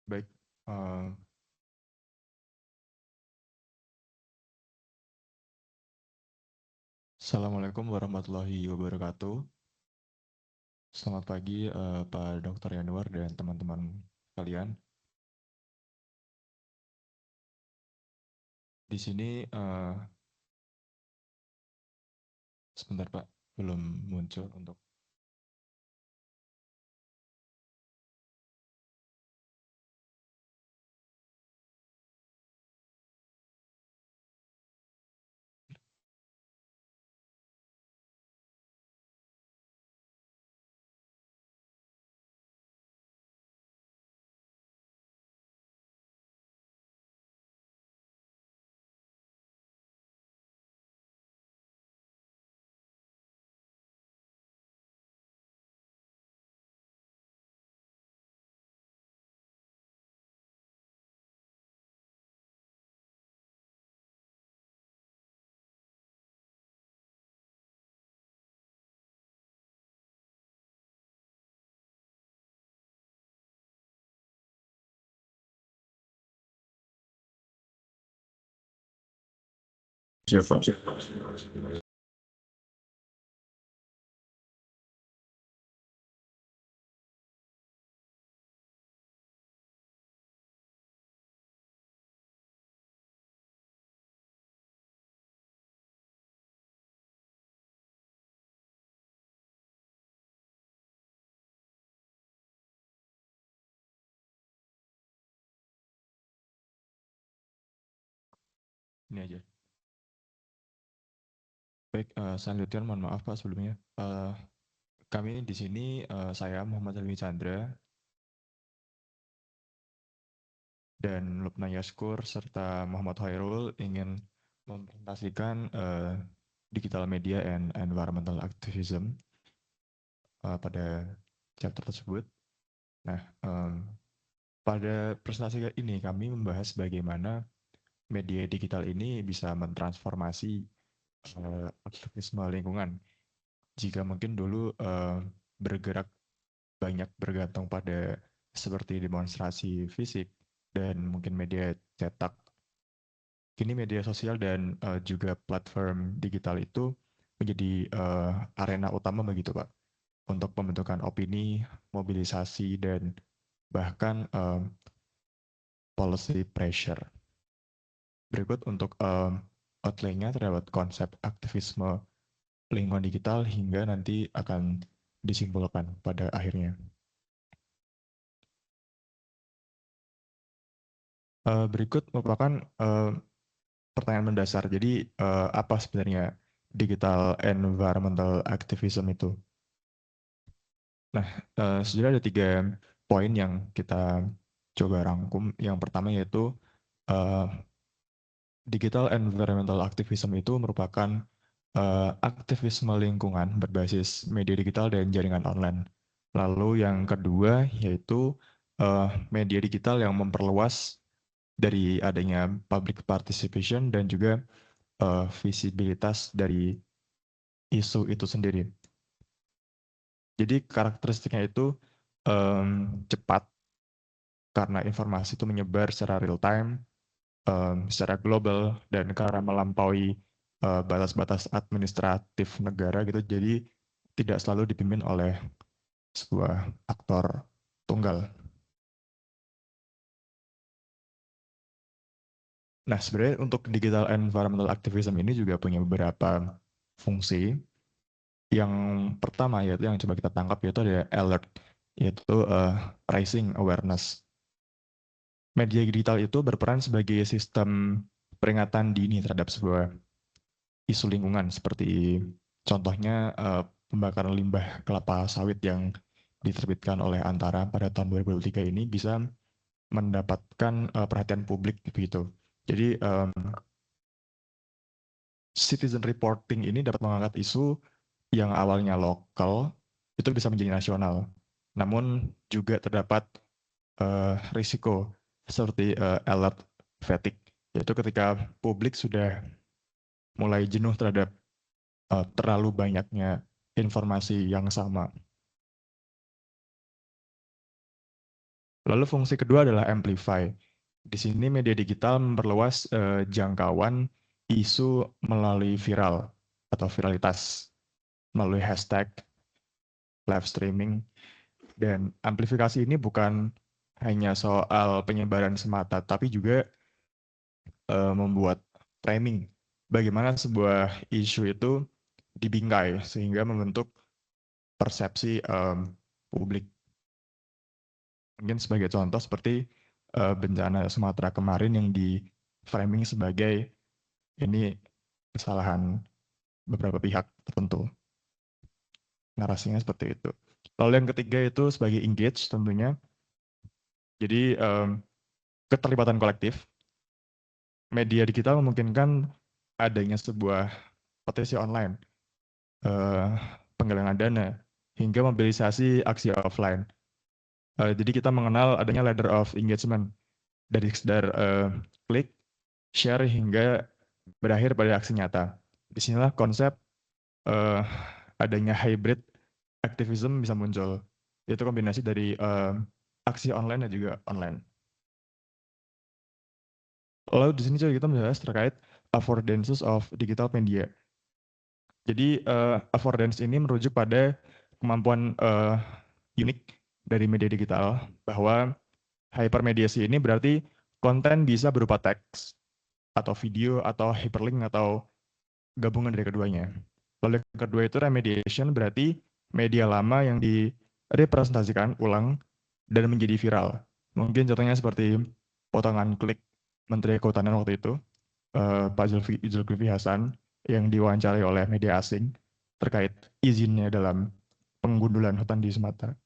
Baik, eh, Assalamualaikum warahmatullahi wabarakatuh. Selamat pagi, Pak Dr. Yanuar dan teman-teman sekalian. Di sini, sebentar Pak, belum muncul untuk. Siapa? Ini aja. Baik, selanjutnya mohon maaf Pak sebelumnya. Kami di sini, saya Muhammad Alwi Chandra dan Lupna Yaskur serta Muhammad Hoirul ingin mempresentasikan digital media and environmental activism pada chapter tersebut. Nah, pada presentasi ini kami membahas bagaimana media digital ini bisa mentransformasi aktivisme lingkungan. Jika mungkin dulu bergerak banyak bergantung pada seperti demonstrasi fisik dan mungkin media cetak, kini media sosial dan juga platform digital itu menjadi arena utama begitu Pak untuk pembentukan opini, mobilisasi dan bahkan policy pressure. Berikut untuk outline-nya terhadap konsep aktivisme lingkungan digital hingga nanti akan disimpulkan pada akhirnya. Berikut merupakan pertanyaan mendasar. Jadi apa sebenarnya digital environmental activism itu? Nah, sebenarnya ada 3 poin yang kita coba rangkum. Yang pertama yaitu uh, digital environmental activism itu merupakan aktivisme lingkungan berbasis media digital dan jaringan online. Lalu yang kedua yaitu media digital yang memperluas dari adanya public participation dan juga visibilitas dari isu itu sendiri. Jadi karakteristiknya itu cepat karena informasi itu menyebar secara real time, secara global dan karena melampaui batas-batas administratif negara gitu, jadi tidak selalu dipimpin oleh sebuah aktor tunggal. Nah, sebenarnya untuk digital environmental activism ini juga punya beberapa fungsi. Yang pertama yaitu yang coba kita tangkap yaitu ada alert, yaitu raising awareness. Media digital itu berperan sebagai sistem peringatan dini terhadap sebuah isu lingkungan seperti contohnya pembakaran limbah kelapa sawit yang diterbitkan oleh Antara pada tahun 2023 ini bisa mendapatkan perhatian publik begitu. Jadi citizen reporting ini dapat mengangkat isu yang awalnya lokal itu bisa menjadi nasional. Namun juga terdapat risiko seperti alert fatigue, yaitu ketika publik sudah mulai jenuh terhadap terlalu banyaknya informasi yang sama. Lalu fungsi kedua adalah amplify. Di sini media digital memperluas jangkauan isu melalui viral atau viralitas, melalui hashtag, live streaming, dan amplifikasi ini bukan hanya soal penyebaran semata, tapi juga membuat framing bagaimana sebuah isu itu dibingkai sehingga membentuk persepsi publik. Mungkin sebagai contoh seperti bencana Sumatera kemarin yang di framing sebagai ini kesalahan beberapa pihak tertentu. Narasinya seperti itu. Lalu yang ketiga itu sebagai engage tentunya. Jadi keterlibatan kolektif. Media digital memungkinkan adanya sebuah petisi online, penggalangan dana, hingga mobilisasi aksi offline. Jadi kita mengenal adanya ladder of engagement dari sekedar klik, share hingga berakhir pada aksi nyata. Disinilah konsep adanya hybrid activism bisa muncul, yaitu kombinasi dari aksi online dan juga online. Lalu di sini juga kita membahas terkait affordances of digital media. Jadi affordance ini merujuk pada kemampuan unik dari media digital, bahwa hypermediasi ini berarti konten bisa berupa teks atau video atau hyperlink atau gabungan dari keduanya. Lalu yang kedua itu remediation, berarti media lama yang direpresentasikan ulang dan menjadi viral. Mungkin contohnya seperti potongan klik Menteri Kehutanan waktu itu, Pak Zulkifli Hasan, yang diwawancarai oleh media asing terkait izinnya dalam penggundulan hutan di Sumatera.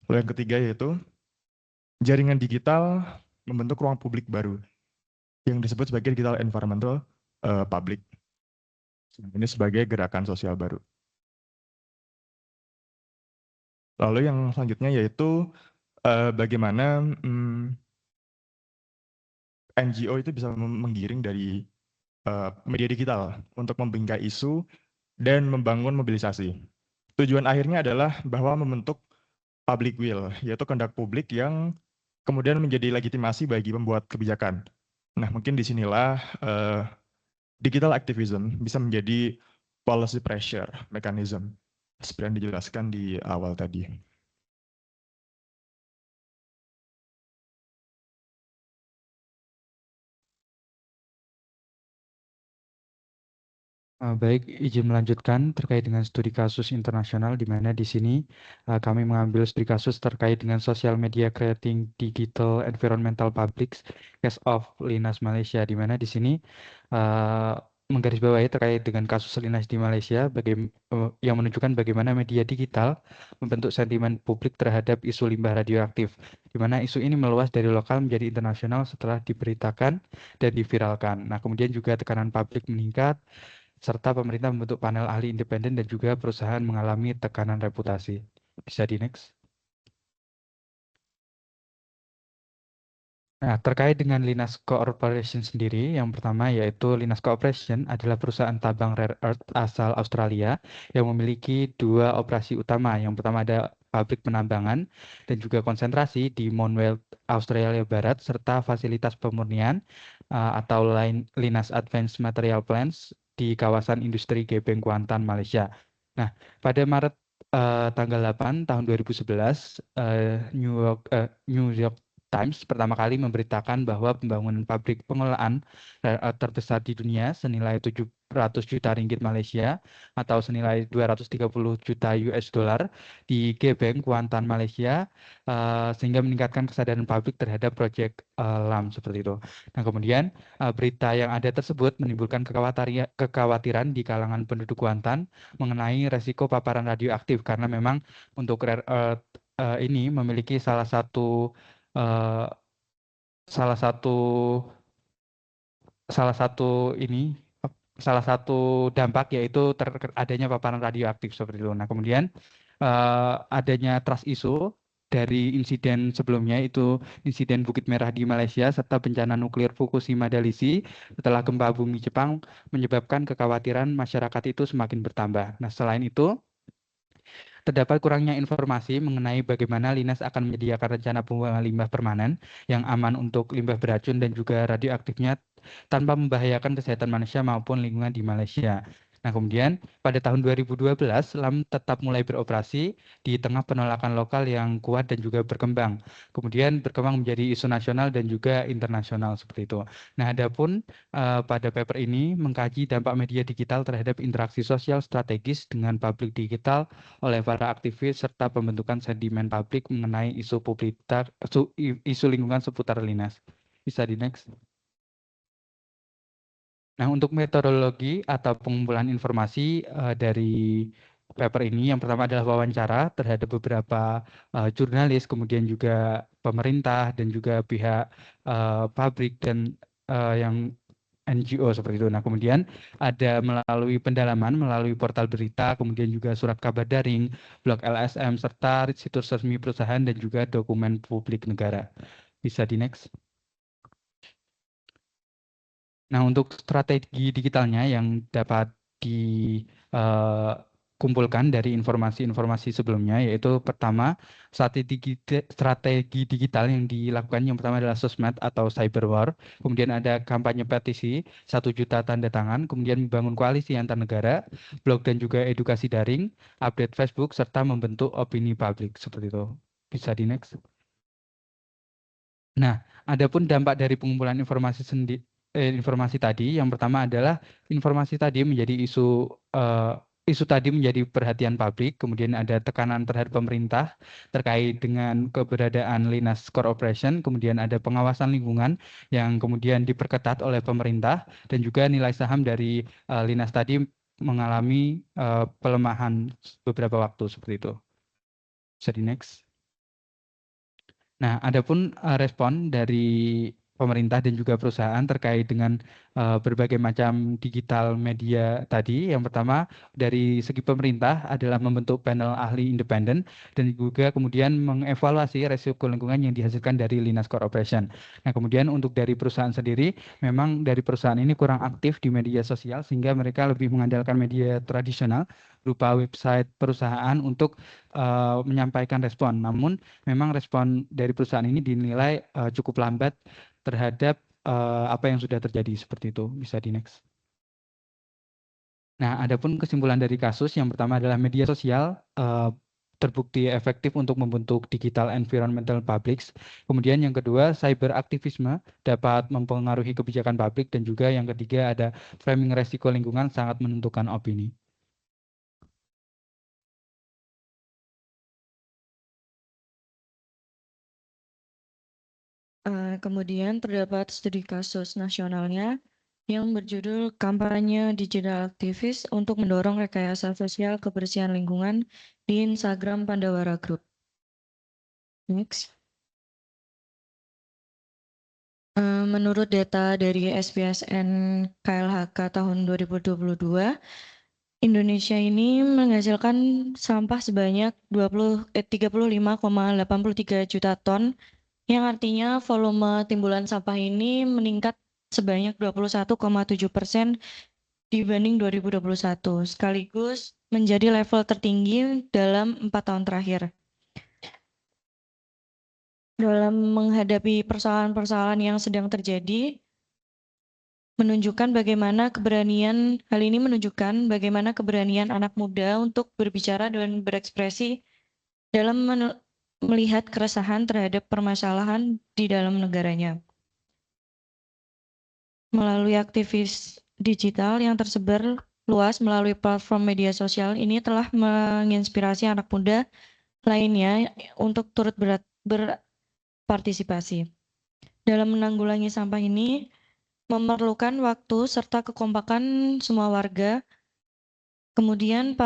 Lalu yang ketiga yaitu jaringan digital membentuk ruang publik baru yang disebut sebagai digital environmental public. Ini sebagai gerakan sosial baru. Lalu yang selanjutnya yaitu bagaimana NGO itu bisa menggiring dari media digital untuk membingkai isu dan membangun mobilisasi. Tujuan akhirnya adalah bahwa membentuk public will, yaitu kehendak publik yang kemudian menjadi legitimasi bagi pembuat kebijakan. Nah, mungkin disinilah digital activism bisa menjadi policy pressure mechanism, seperti yang dijelaskan di awal tadi. Baik, izin melanjutkan terkait dengan studi kasus internasional, di mana di sini kami mengambil studi kasus terkait dengan social media creating digital environmental publics, case of Linas Malaysia, di mana di sini menggarisbawahi terkait dengan kasus Linas di Malaysia, yang menunjukkan bagaimana media digital membentuk sentimen publik terhadap isu limbah radioaktif, di mana isu ini meluas dari lokal menjadi internasional setelah diberitakan dan diviralkan. Nah, kemudian juga tekanan publik meningkat, serta pemerintah membentuk panel ahli independen dan juga perusahaan mengalami tekanan reputasi. Bisa di next. Nah, terkait dengan Linas Corporation sendiri, yang pertama yaitu Linas Corporation adalah perusahaan tambang rare earth asal Australia yang memiliki dua operasi utama. Yang pertama ada pabrik penambangan dan juga konsentrasi di Monwealth, Australia Barat, serta fasilitas pemurnian atau Lynas Advanced Material Plants di kawasan industri Gebeng, Kuantan, Malaysia. Nah, pada Maret tanggal 8 tahun 2011, New York Times pertama kali memberitakan bahwa pembangunan pabrik pengolahan terbesar di dunia senilai 700 juta ringgit Malaysia atau senilai 230 juta US dollar di Gebeng, Kuantan, Malaysia, sehingga meningkatkan kesadaran publik terhadap proyek LAM seperti itu. Nah, kemudian berita yang ada tersebut menimbulkan kekhawatiran di kalangan penduduk Kuantan mengenai resiko paparan radioaktif karena memang untuk rare earth ini memiliki salah satu dampak yaitu adanya paparan radioaktif seperti itu. Nah, kemudian adanya trust issue dari insiden sebelumnya itu insiden Bukit Merah di Malaysia serta bencana nuklir Fukushima Daiichi setelah gempa bumi Jepang menyebabkan kekhawatiran masyarakat itu semakin bertambah. Nah, selain itu terdapat kurangnya informasi mengenai bagaimana Lynas akan menyediakan rencana pembuangan limbah permanen yang aman untuk limbah beracun dan juga radioaktifnya tanpa membahayakan kesehatan manusia maupun lingkungan di Malaysia. Nah, kemudian pada tahun 2012, LAM tetap mulai beroperasi di tengah penolakan lokal yang kuat dan juga berkembang. Kemudian berkembang menjadi isu nasional dan juga internasional seperti itu. Nah, adapun pada paper ini mengkaji dampak media digital terhadap interaksi sosial strategis dengan publik digital oleh para aktivis serta pembentukan sentimen publik mengenai isu lingkungan seputar Lynas. Bisa di next. Nah, untuk metodologi atau pengumpulan informasi dari paper ini, yang pertama adalah wawancara terhadap beberapa jurnalis, kemudian juga pemerintah dan juga pihak pabrik dan yang NGO seperti itu. Nah, kemudian ada melalui pendalaman, melalui portal berita, kemudian juga surat kabar daring, blog LSM, serta situs resmi perusahaan dan juga dokumen publik negara. Bisa di next. Nah, untuk strategi digitalnya yang dapat dikumpulkan dari informasi-informasi sebelumnya, yaitu pertama, strategi digital yang dilakukan yang pertama adalah sosmed atau cyber war, kemudian ada kampanye petisi 1 juta tanda tangan, kemudian membangun koalisi antar negara, blog dan juga edukasi daring, update Facebook, serta membentuk opini publik, seperti itu. Bisa di next. Nah, adapun dampak dari pengumpulan informasi tadi, yang pertama adalah informasi tadi menjadi isu tadi menjadi perhatian publik, kemudian ada tekanan terhadap pemerintah terkait dengan keberadaan Lynas Corporation, kemudian ada pengawasan lingkungan yang kemudian diperketat oleh pemerintah, dan juga nilai saham dari Lynas tadi mengalami pelemahan beberapa waktu seperti itu. Bisa di next. Nah, adapun respon dari pemerintah dan juga perusahaan terkait dengan berbagai macam digital media tadi. Yang pertama, dari segi pemerintah adalah membentuk panel ahli independen dan juga kemudian mengevaluasi resiko lingkungan yang dihasilkan dari Lynas Corporation. Nah, kemudian untuk dari perusahaan sendiri, memang dari perusahaan ini kurang aktif di media sosial sehingga mereka lebih mengandalkan media tradisional berupa website perusahaan untuk menyampaikan respon. Namun memang respon dari perusahaan ini dinilai cukup lambat terhadap apa yang sudah terjadi seperti itu. Bisa di next. Nah, adapun kesimpulan dari kasus yang pertama adalah media sosial terbukti efektif untuk membentuk digital environmental publics. Kemudian yang kedua, cyber aktivisme dapat mempengaruhi kebijakan publik dan juga yang ketiga ada framing resiko lingkungan sangat menentukan opini. Kemudian terdapat studi kasus nasionalnya yang berjudul Kampanye Digital Aktivis untuk Mendorong Rekayasa Sosial Kebersihan Lingkungan di Instagram Pandawara Group. Next. Menurut data dari SPSN KLHK tahun 2022, Indonesia ini menghasilkan sampah sebanyak 35,83 juta ton, yang artinya volume timbulan sampah ini meningkat sebanyak 21,7% dibanding 2021, sekaligus menjadi level tertinggi dalam 4 tahun terakhir. dalam menghadapi persoalan-persoalan yang sedang terjadi, menunjukkan bagaimana keberanian, hal ini menunjukkan bagaimana keberanian anak muda untuk berbicara dan berekspresi dalam melihat keresahan terhadap permasalahan di dalam negaranya. Melalui aktivis digital yang tersebar luas melalui platform media sosial ini telah menginspirasi anak muda lainnya untuk turut berpartisipasi. Dalam menanggulangi sampah ini memerlukan waktu serta kekompakan semua warga. Kemudian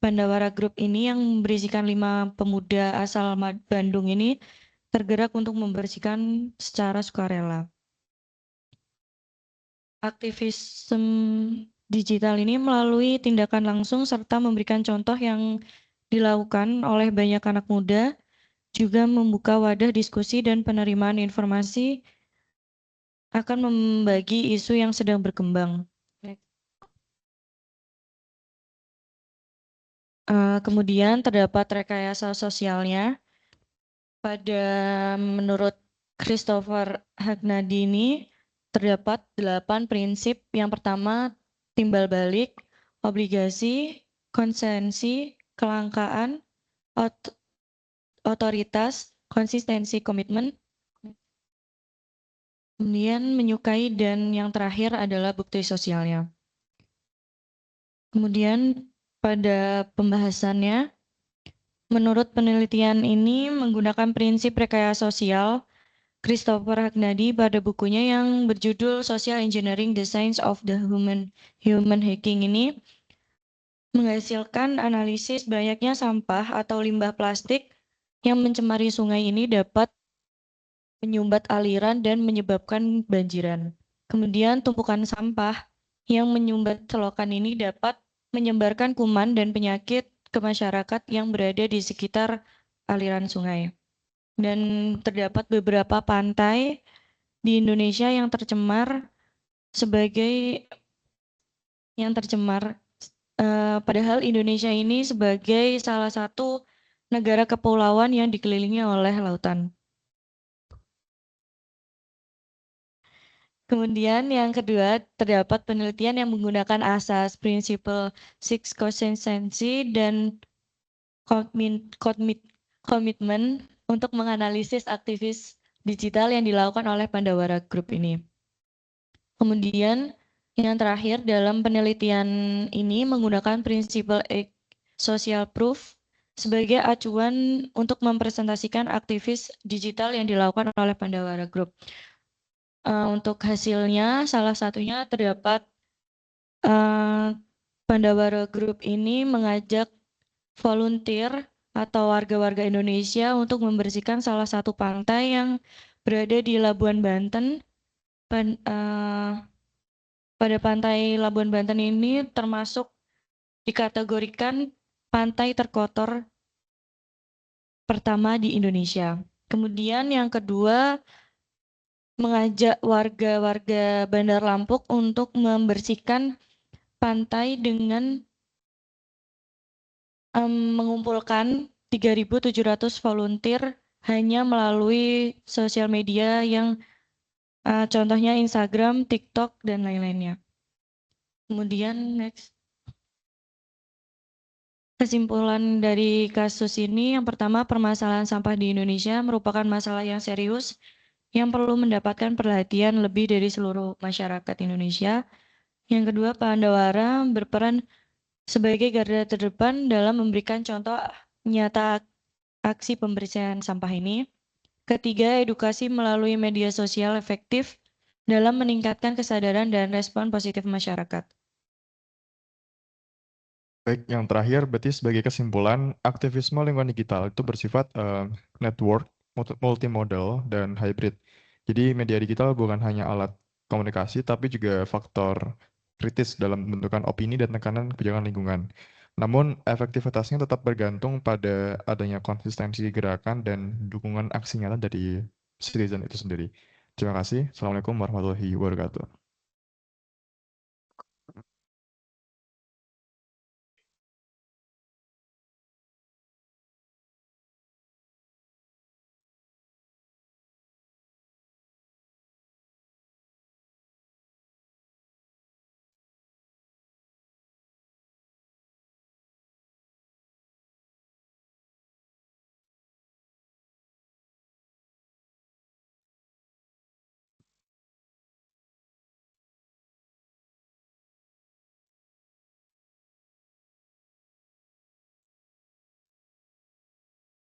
Pandawara Group ini yang berisikan 5 pemuda asal Bandung ini tergerak untuk membersihkan secara sukarela. Aktivisme digital ini melalui tindakan langsung serta memberikan contoh yang dilakukan oleh banyak anak muda, juga membuka wadah diskusi dan penerimaan informasi akan membagi isu yang sedang berkembang. Kemudian terdapat rekayasa sosialnya. Menurut Christopher Hagnadi ini terdapat 8 prinsip. Yang pertama, timbal balik, obligasi, konsensi, kelangkaan, otoritas, konsistensi, komitmen. Kemudian menyukai dan yang terakhir adalah bukti sosialnya. Kemudian pada pembahasannya, menurut penelitian ini menggunakan prinsip rekayasa sosial, Christopher Hagnadi pada bukunya yang berjudul Social Engineering: The Science of the Human Hacking ini menghasilkan analisis banyaknya sampah atau limbah plastik yang mencemari sungai ini dapat menyumbat aliran dan menyebabkan banjiran. Kemudian tumpukan sampah yang menyumbat selokan ini dapat menyebarkan kuman dan penyakit ke masyarakat yang berada di sekitar aliran sungai. Dan terdapat beberapa pantai di Indonesia yang tercemar padahal Indonesia ini sebagai salah satu negara kepulauan yang dikelilingi oleh lautan. Kemudian yang kedua, terdapat penelitian yang menggunakan asas prinsipal six consistency dan komitmen untuk menganalisis aktivis digital yang dilakukan oleh Pandawara Group ini. Kemudian yang terakhir, dalam penelitian ini menggunakan prinsipal social proof sebagai acuan untuk mempresentasikan aktivis digital yang dilakukan oleh Pandawara Group. Untuk hasilnya, salah satunya terdapat Pandawara Group ini mengajak volunteer atau warga-warga Indonesia untuk membersihkan salah satu pantai yang berada di Labuan Banten. Pada pantai Labuan Banten ini termasuk dikategorikan pantai terkotor pertama di Indonesia. Kemudian yang kedua, mengajak warga-warga Bandar Lampung untuk membersihkan pantai dengan mengumpulkan 3.700 volunteer hanya melalui sosial media yang contohnya Instagram, TikTok, dan lain-lainnya. Kemudian next. Kesimpulan dari kasus ini, yang pertama, permasalahan sampah di Indonesia merupakan masalah yang serius yang perlu mendapatkan perhatian lebih dari seluruh masyarakat Indonesia. Yang kedua, Pandawara berperan sebagai garda terdepan dalam memberikan contoh nyata aksi pembersihan sampah ini. Ketiga, edukasi melalui media sosial efektif dalam meningkatkan kesadaran dan respon positif masyarakat. Baik, yang terakhir berarti sebagai kesimpulan, aktivisme lingkungan digital itu bersifat network, multimodal, dan hybrid. Jadi media digital bukan hanya alat komunikasi, tapi juga faktor kritis dalam pembentukan opini dan tekanan kebijakan lingkungan. Namun, efektivitasnya tetap bergantung pada adanya konsistensi gerakan dan dukungan aksi nyata dari citizen itu sendiri. Terima kasih. Assalamualaikum warahmatullahi wabarakatuh.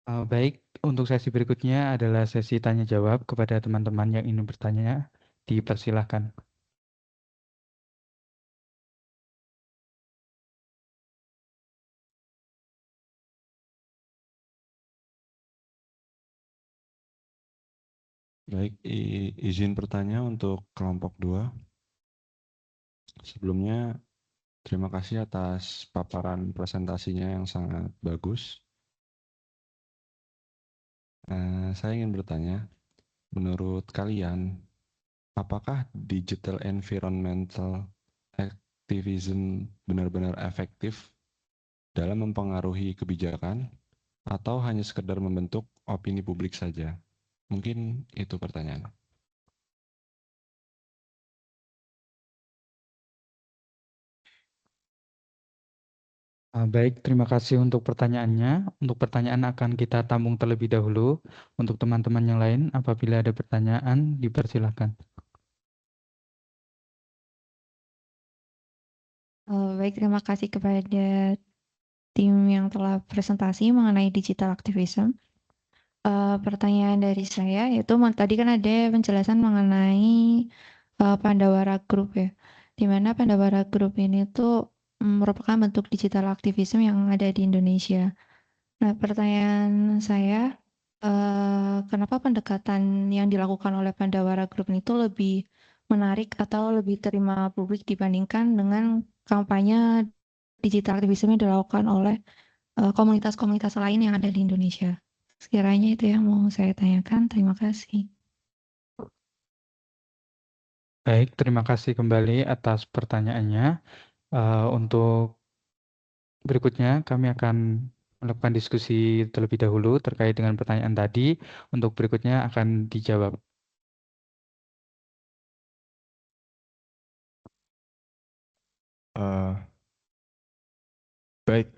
Baik, untuk sesi berikutnya adalah sesi tanya jawab kepada teman-teman yang ingin bertanya. Dipersilahkan. Baik, izin bertanya untuk kelompok 2. Sebelumnya, terima kasih atas paparan presentasinya yang sangat bagus. Saya ingin bertanya, menurut kalian, apakah digital environmental activism benar-benar efektif dalam mempengaruhi kebijakan atau hanya sekedar membentuk opini publik saja? Mungkin itu pertanyaan. Baik, terima kasih untuk pertanyaannya. Untuk pertanyaan akan kita tampung terlebih dahulu. Untuk teman-teman yang lain, apabila ada pertanyaan, dipersilahkan. Baik, terima kasih kepada tim yang telah presentasi mengenai digital activism. Pertanyaan dari saya yaitu tadi kan ada penjelasan mengenai Pandawara Group ya, di mana Pandawara Group ini tuh merupakan bentuk digital activism yang ada di Indonesia. Nah, pertanyaan saya, kenapa pendekatan yang dilakukan oleh Pandawara Group itu lebih menarik atau lebih terima publik dibandingkan dengan kampanye digital activism yang dilakukan oleh komunitas-komunitas lain yang ada di Indonesia? Sekiranya itu yang mau saya tanyakan. Terima kasih. Baik, terima kasih kembali atas pertanyaannya. Untuk berikutnya, kami akan melakukan diskusi terlebih dahulu terkait dengan pertanyaan tadi. Untuk berikutnya akan dijawab. Baik,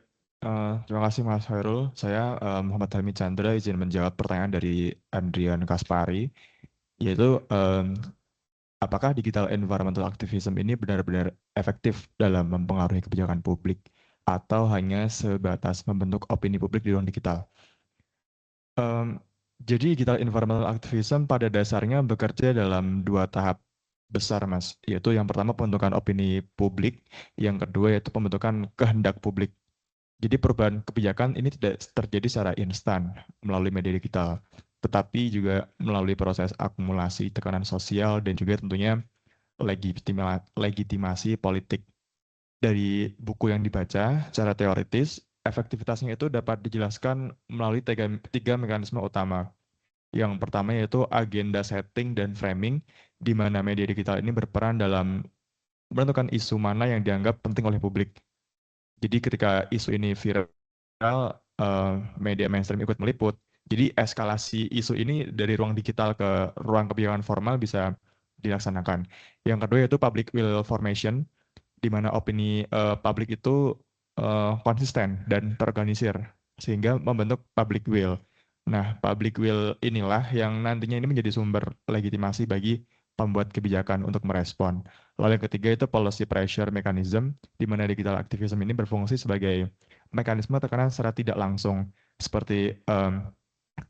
terima kasih Mas Hairul. Saya Muhammad Helmi Chandra izin menjawab pertanyaan dari Andrian Kaspari, yaitu apakah digital environmental activism ini benar-benar efektif dalam mempengaruhi kebijakan publik atau hanya sebatas membentuk opini publik di ruang digital? Jadi digital environmental activism pada dasarnya bekerja dalam 2 tahap besar, Mas, yaitu yang pertama pembentukan opini publik, yang kedua yaitu pembentukan kehendak publik. Jadi perubahan kebijakan ini tidak terjadi secara instan melalui media digital, tetapi juga melalui proses akumulasi tekanan sosial dan juga tentunya legitimasi politik. Dari buku yang dibaca secara teoritis, efektivitasnya itu dapat dijelaskan melalui tiga mekanisme utama. Yang pertama yaitu agenda setting dan framing, di mana media digital ini berperan dalam menentukan isu mana yang dianggap penting oleh publik. Jadi ketika isu ini viral, media mainstream ikut meliput. Jadi eskalasi isu ini dari ruang digital ke ruang kebijakan formal bisa dilaksanakan. Yang kedua yaitu public will formation, di mana opini publik itu konsisten dan terorganisir sehingga membentuk public will. Nah, public will inilah yang nantinya ini menjadi sumber legitimasi bagi pembuat kebijakan untuk merespon. Lalu yang ketiga itu policy pressure mechanism, di mana digital activism ini berfungsi sebagai mekanisme tekanan secara tidak langsung, seperti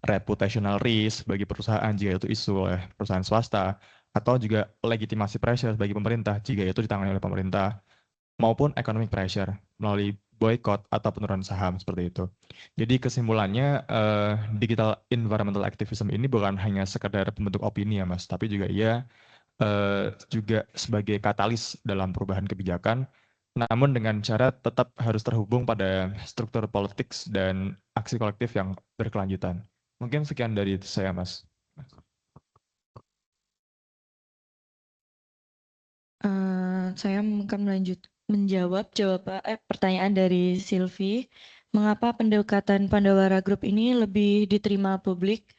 reputational risk bagi perusahaan jika itu isu oleh perusahaan swasta, atau juga legitimasi pressure bagi pemerintah jika itu ditangani oleh pemerintah, maupun economic pressure melalui boycott atau penurunan saham seperti itu. Jadi kesimpulannya digital environmental activism ini bukan hanya sekedar pembentuk opini ya Mas, tapi juga ia juga sebagai katalis dalam perubahan kebijakan, namun dengan cara tetap harus terhubung pada struktur politik dan aksi kolektif yang berkelanjutan. Mungkin sekian dari saya, Mas. Saya akan menjawab pertanyaan dari Silvi. Mengapa pendekatan Pandawara Group ini lebih diterima publik?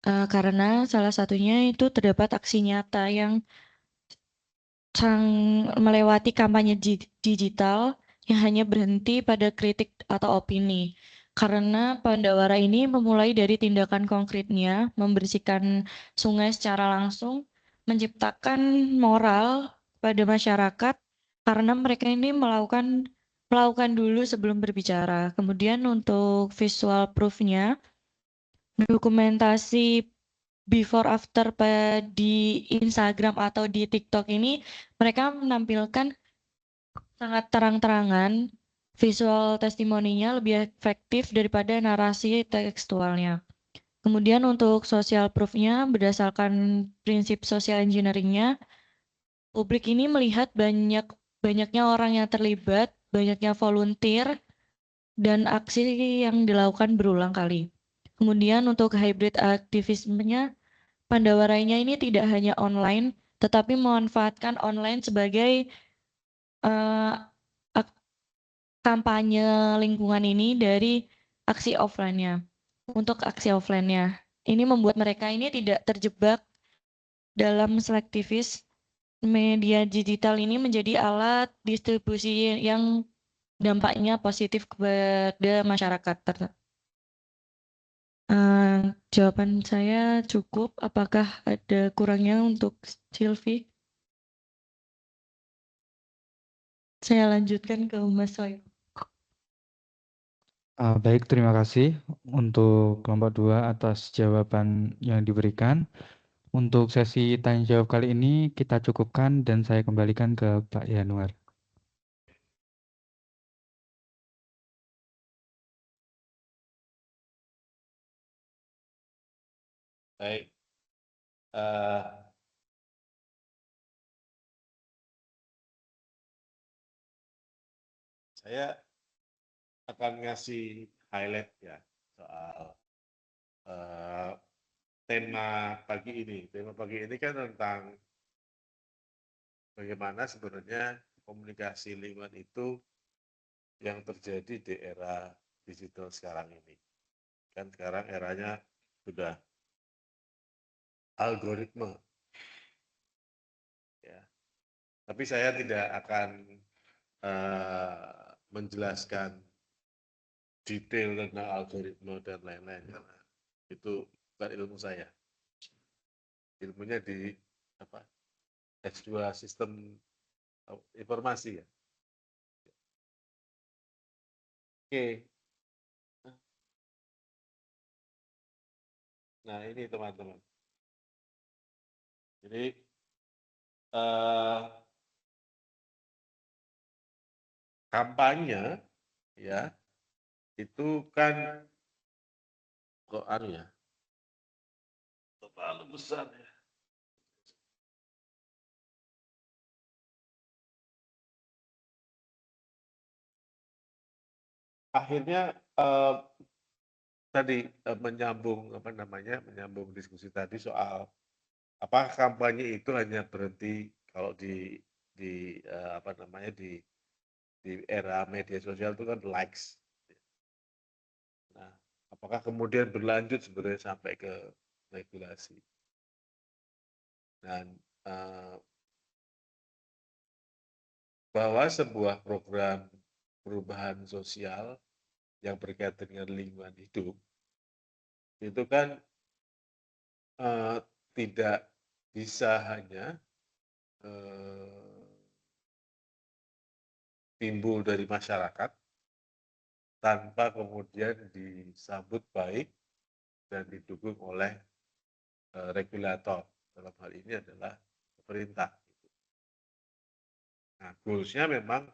Karena salah satunya itu terdapat aksi nyata yang melewati kampanye digital yang hanya berhenti pada kritik atau opini. Karena Pandawara ini memulai dari tindakan konkretnya, membersihkan sungai secara langsung, menciptakan moral pada masyarakat, karena mereka ini melakukan melakukan dulu sebelum berbicara. Kemudian untuk visual proof-nya, dokumentasi before after di Instagram atau di TikTok ini mereka menampilkan sangat terang-terangan, visual testimoninya lebih efektif daripada narasi tekstualnya. Kemudian untuk social proof-nya berdasarkan prinsip social engineering-nya, publik ini melihat banyaknya orang yang terlibat, banyaknya volunteer, dan aksi yang dilakukan berulang kali. Kemudian untuk hybrid aktivismenya, Pandawaranya ini tidak hanya online, tetapi memanfaatkan online sebagai eh, kampanye lingkungan ini dari aksi offline-nya. Untuk aksi offline-nya, ini membuat mereka ini tidak terjebak dalam selektivis. Media digital ini menjadi alat distribusi yang dampaknya positif kepada masyarakat. Jawaban saya cukup. Apakah ada kurangnya untuk Sylvie? Saya lanjutkan ke Mas Wai. Baik, terima kasih untuk kelompok 2 atas jawaban yang diberikan. Untuk sesi tanya jawab kali ini kita cukupkan dan saya kembalikan ke Pak Yanuar. Baik, saya akan ngasih highlight ya soal tema pagi ini. Tema pagi ini kan tentang bagaimana sebenarnya komunikasi lingkungan itu yang terjadi di era digital sekarang ini. Kan sekarang eranya sudah algoritma. Ya. Tapi saya tidak akan menjelaskan detail tentang algoritma dan lain-lain karena itu bukan ilmu saya. Ilmunya di apa? S2 sistem informasi ya. Oke. Nah, ini teman-teman. Jadi kampanye ya itu kan kok anu ya terlalu besar ya. Akhirnya tadi menyambung menyambung diskusi tadi soal apakah kampanye itu hanya berhenti kalau di di era media sosial itu kan likes. Nah, apakah kemudian berlanjut sebenarnya sampai ke regulasi? Dan bahwa sebuah program perubahan sosial yang berkaitan dengan lingkungan hidup itu kan tidak bisa hanya timbul dari masyarakat tanpa kemudian disambut baik dan didukung oleh regulator. Dalam hal ini adalah pemerintah. Nah, goals-nya memang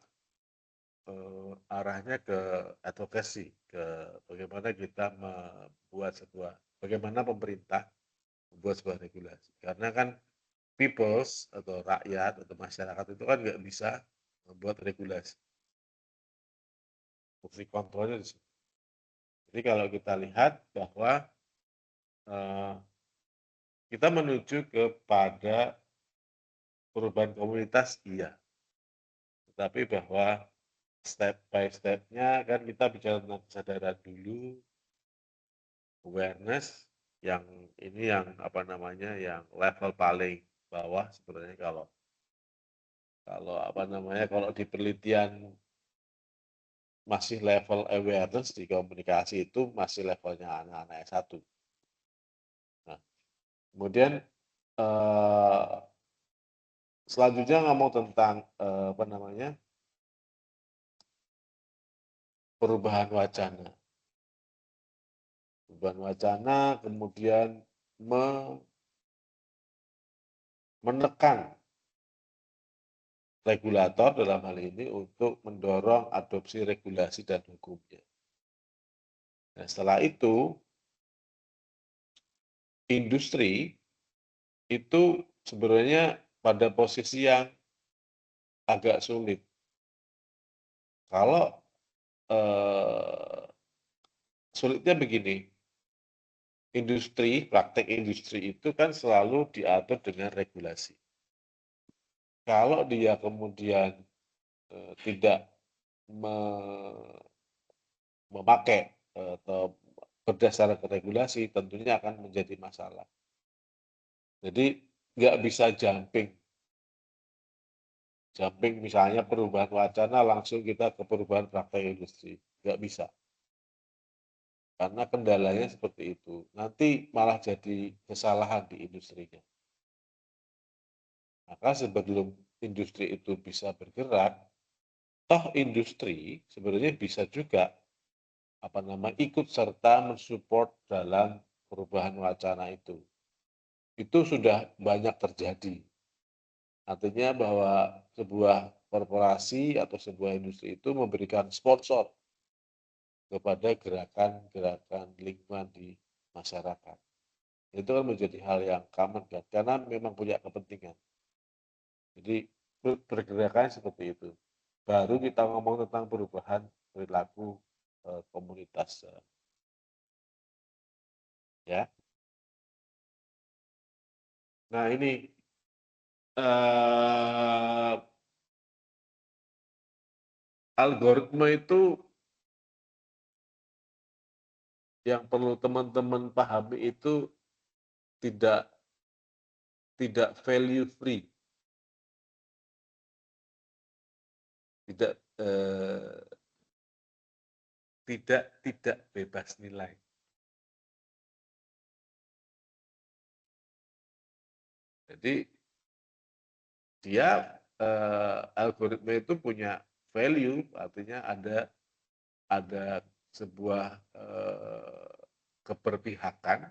arahnya ke advokasi, ke bagaimana kita bagaimana pemerintah membuat sebuah regulasi. Karena kan peoples atau rakyat atau masyarakat itu kan nggak bisa membuat regulasi. Fungsi kontrolnya di sini. Jadi kalau kita lihat bahwa kita menuju kepada perubahan komunitas, iya. Tetapi bahwa step by step-nya kan kita bicara tentang kesadaran dulu, awareness, yang ini yang yang level paling bawah sebenarnya kalau kalau di penelitian masih level awareness di komunikasi itu masih levelnya anak-anak S1. Nah, kemudian selanjutnya ngomong tentang perubahan wacana. Perubahan wacana kemudian menekan regulator dalam hal ini untuk mendorong adopsi regulasi dan hukumnya. Nah, setelah itu, industri itu sebenarnya pada posisi yang agak sulit. Kalau sulitnya begini, praktek industri itu kan selalu diatur dengan regulasi. Kalau dia kemudian tidak memakai atau berdasarkan regulasi, tentunya akan menjadi masalah. Jadi nggak bisa jumping misalnya perubahan wacana langsung kita ke perubahan praktek industri, nggak bisa. Karena kendalanya seperti itu, nanti malah jadi kesalahan di industrinya. Maka sebelum industri itu bisa bergerak, toh industri sebenarnya bisa juga ikut serta mensupport dalam perubahan wacana itu. Itu sudah banyak terjadi. Artinya bahwa sebuah korporasi atau sebuah industri itu memberikan sponsor kepada gerakan-gerakan lingkungan di masyarakat. Itu kan menjadi hal yang common kan, karena memang punya kepentingan. Jadi bergerakan seperti itu. Baru kita ngomong tentang perubahan perilaku komunitas. Ya. Nah ini algoritma itu yang perlu teman-teman pahami itu tidak value free, tidak bebas nilai. Jadi dia algoritma itu punya value, artinya ada sebuah keberpihakan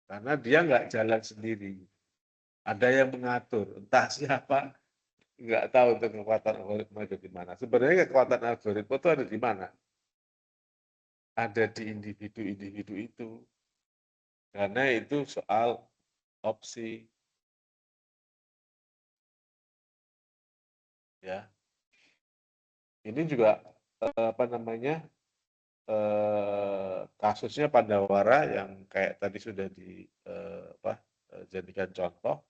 karena dia nggak jalan sendiri. Ada yang mengatur, entah siapa, nggak tahu untuk kekuatan algoritma itu di mana. Sebenarnya kekuatan algoritma itu ada di mana? Ada di individu-individu itu. Karena itu soal opsi. Ya. Ini juga kasusnya Pandawara yang kayak tadi sudah dijadikan contoh.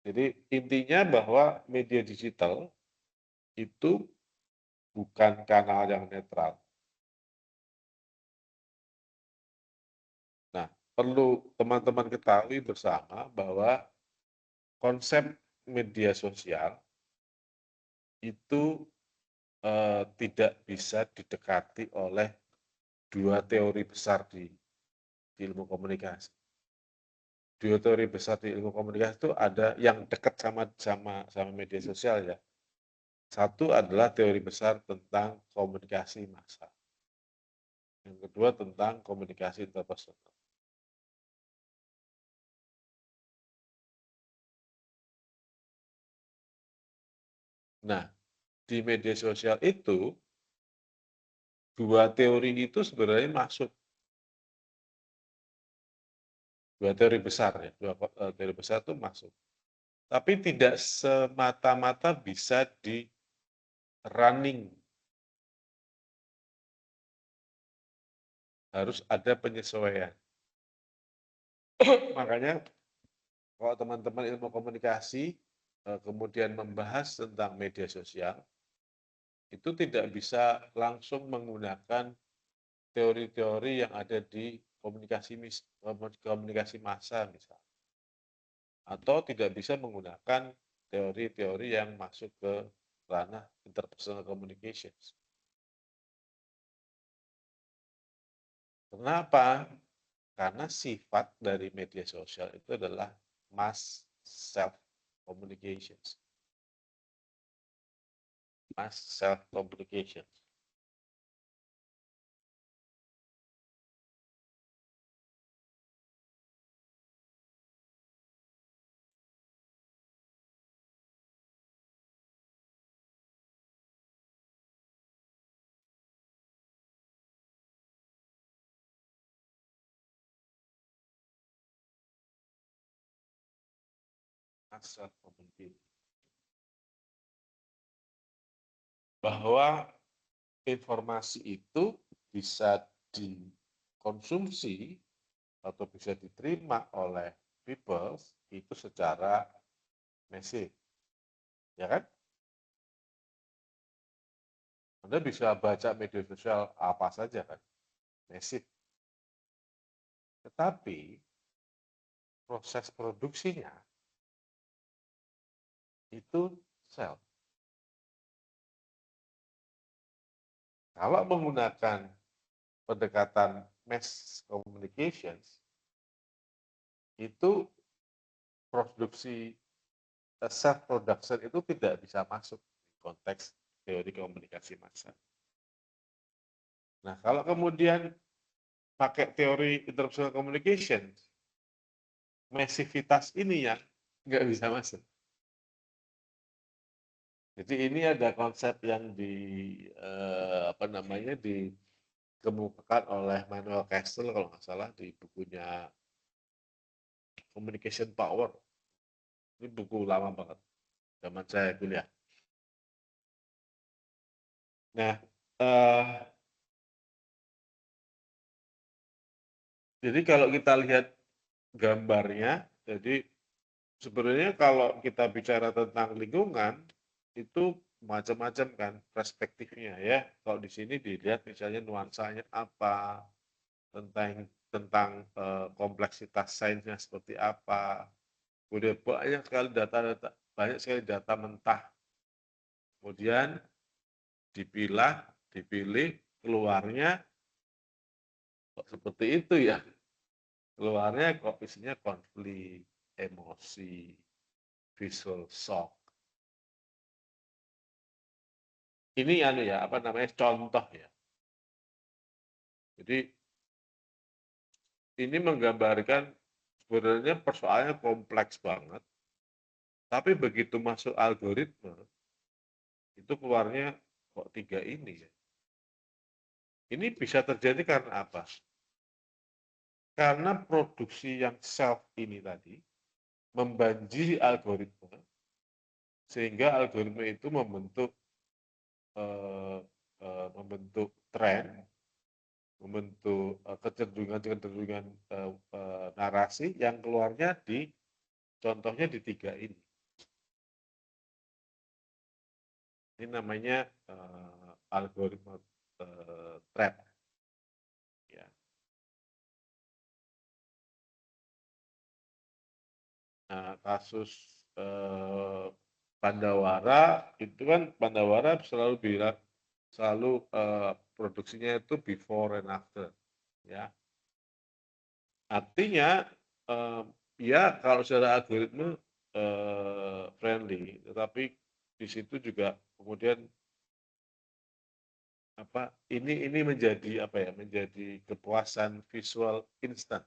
Jadi intinya bahwa media digital itu bukan kanal yang netral. Nah, perlu teman-teman ketahui bersama bahwa konsep media sosial itu tidak bisa didekati oleh dua teori besar di ilmu komunikasi. Dua teori besar di ilmu komunikasi itu ada yang dekat sama media sosial ya. Satu adalah teori besar tentang komunikasi massa. Yang kedua tentang komunikasi interpersonal. Nah, di media sosial itu dua teori itu sebenarnya masuk. Dua teori besar ya, dua teori besar itu masuk. Tapi tidak semata-mata bisa di running. Harus ada penyesuaian. Makanya kalau teman-teman ilmu komunikasi kemudian membahas tentang media sosial, itu tidak bisa langsung menggunakan teori-teori yang ada di komunikasi massa misalnya. Atau tidak bisa menggunakan teori-teori yang masuk ke ranah interpersonal communications. Kenapa? Karena sifat dari media sosial itu adalah mass self communications. mass self-communication. Mass self-communication. Bahwa informasi itu bisa dikonsumsi atau bisa diterima oleh people itu secara masif, ya kan? Anda bisa baca media sosial apa saja kan, masif. Tetapi proses produksinya itu self. Kalau menggunakan pendekatan mass communications, itu produksi self production itu tidak bisa masuk di konteks teori komunikasi massa. Nah, kalau kemudian pakai teori interpersonal communication, masivitas ini yang nggak bisa masuk. Jadi ini ada konsep yang dikemukakan oleh Manuel Castle kalau nggak salah di bukunya Communication Power. Ini buku lama banget, zaman saya kuliah. Nah, jadi kalau kita lihat gambarnya, jadi sebenarnya kalau kita bicara tentang lingkungan, itu macam-macam kan perspektifnya ya. Kalau di sini dilihat misalnya nuansanya apa, tentang kompleksitas sainsnya seperti apa. Kemudian banyak sekali data mentah. Kemudian dipilih, keluarnya kok seperti itu ya. Keluarnya kok isinya konflik, emosi, visual shock. Ini contoh ya. Jadi ini menggambarkan sebenarnya persoalannya kompleks banget. Tapi begitu masuk algoritma, itu keluarnya kok 3 ini ya. Ini bisa terjadi karena apa? Karena produksi yang self ini tadi membanjiri algoritma, sehingga algoritma itu membentuk tren, membentuk kecenderungan narasi yang keluarnya contohnya di 3 ini. Ini namanya algoritma trap. Ya. Nah, kasus Pandawara itu kan Pandawara selalu bilang produksinya itu before and after, ya. Artinya ya kalau secara algoritma friendly, tetapi di situ juga kemudian ini menjadi kepuasan visual instan.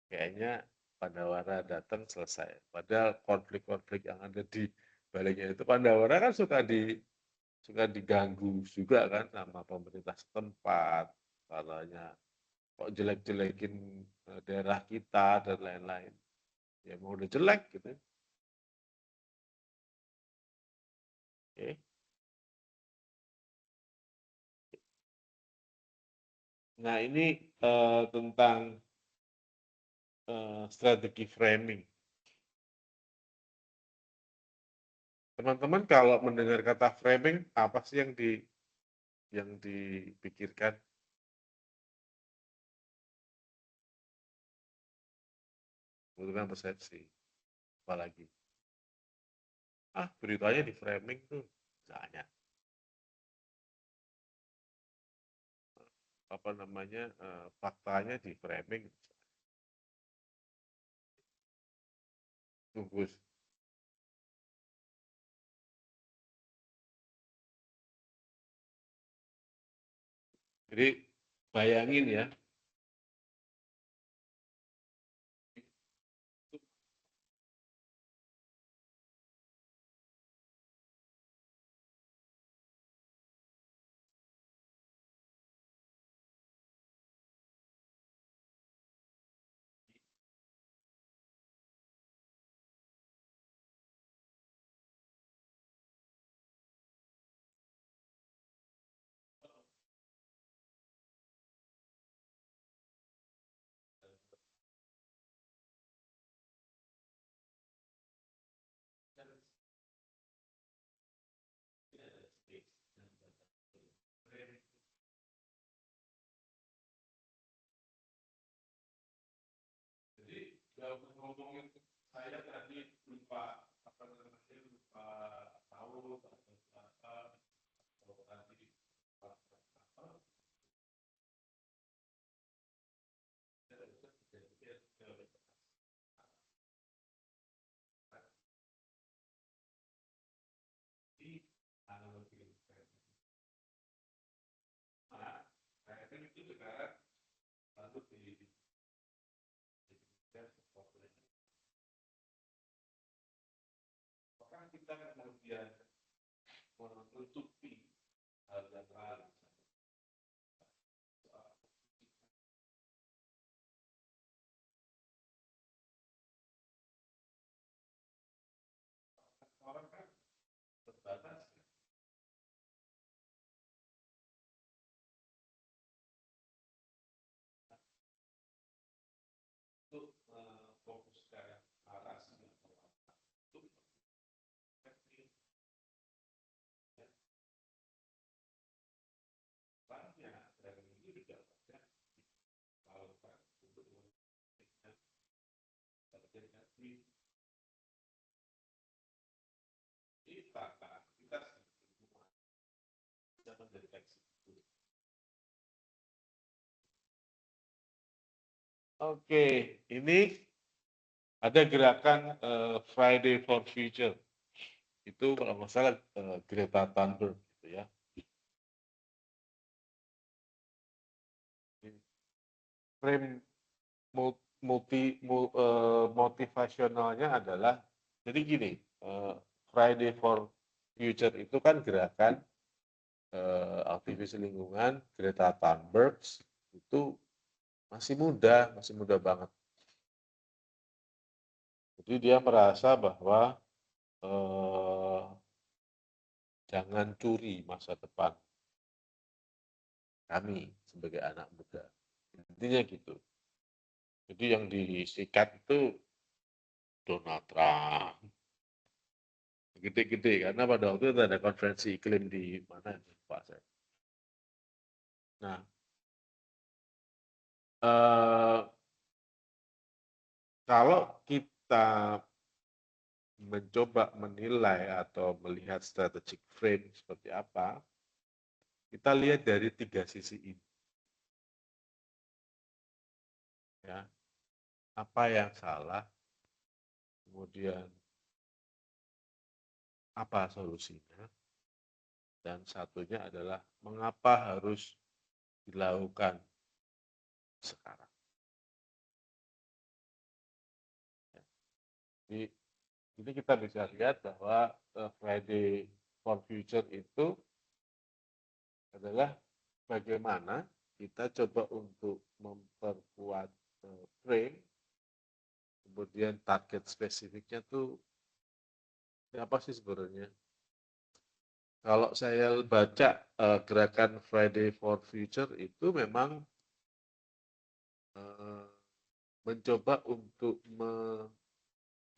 Kayaknya Pandawara datang selesai. Padahal konflik-konflik yang ada di baliknya itu Pandawara kan suka diganggu juga kan sama pemerintah setempat, katanya kok jelek-jelekin daerah kita dan lain-lain. Ya mau udah jelek gitu. Oke. Nah ini tentang strategi framing. Teman-teman kalau mendengar kata framing, apa sih yang dipikirkan? Kemudian persepsi. Apalagi? Beritanya di framing tuh, misalnya. Faktanya di framing. Tunggu. Jadi bayangin ya, kalau ngomongin saya tadi lupa apa namanya, lupa tahu atau apa, atau tadi apa, itu juga lalu di apakah kita kemudian menutupi hal yang lain. Orang kan terbatas ya. Untuk fokuskan narasi untuk banyak dan ini juga banyak melakukan untuk mendeteksi kita semua bisa mendeteksi itu. Oke, ini ada gerakan Friday for Future. Itu kalau nggak salah Greta Thunberg gitu ya. Frame motivasionalnya adalah jadi gini, Friday for Future itu kan gerakan aktivis lingkungan Greta Thunberg itu masih muda banget. Jadi dia merasa bahwa jangan curi masa depan kami sebagai anak muda. Intinya gitu. Jadi yang disikat itu Donald Trump. Gede-gede karena pada waktu itu ada konferensi iklim di mana Pak saya. Nah, kalau kita mencoba menilai atau melihat strategic frame seperti apa, kita lihat dari 3 sisi ini. Ya, apa yang salah, kemudian apa solusinya, dan satunya adalah mengapa harus dilakukan sekarang. Ya. Jadi ini kita bisa lihat bahwa Friday for Future itu adalah bagaimana kita coba untuk memperkuat frame, kemudian target spesifiknya tuh apa sih sebenarnya? Kalau saya baca gerakan Friday for Future itu memang mencoba untuk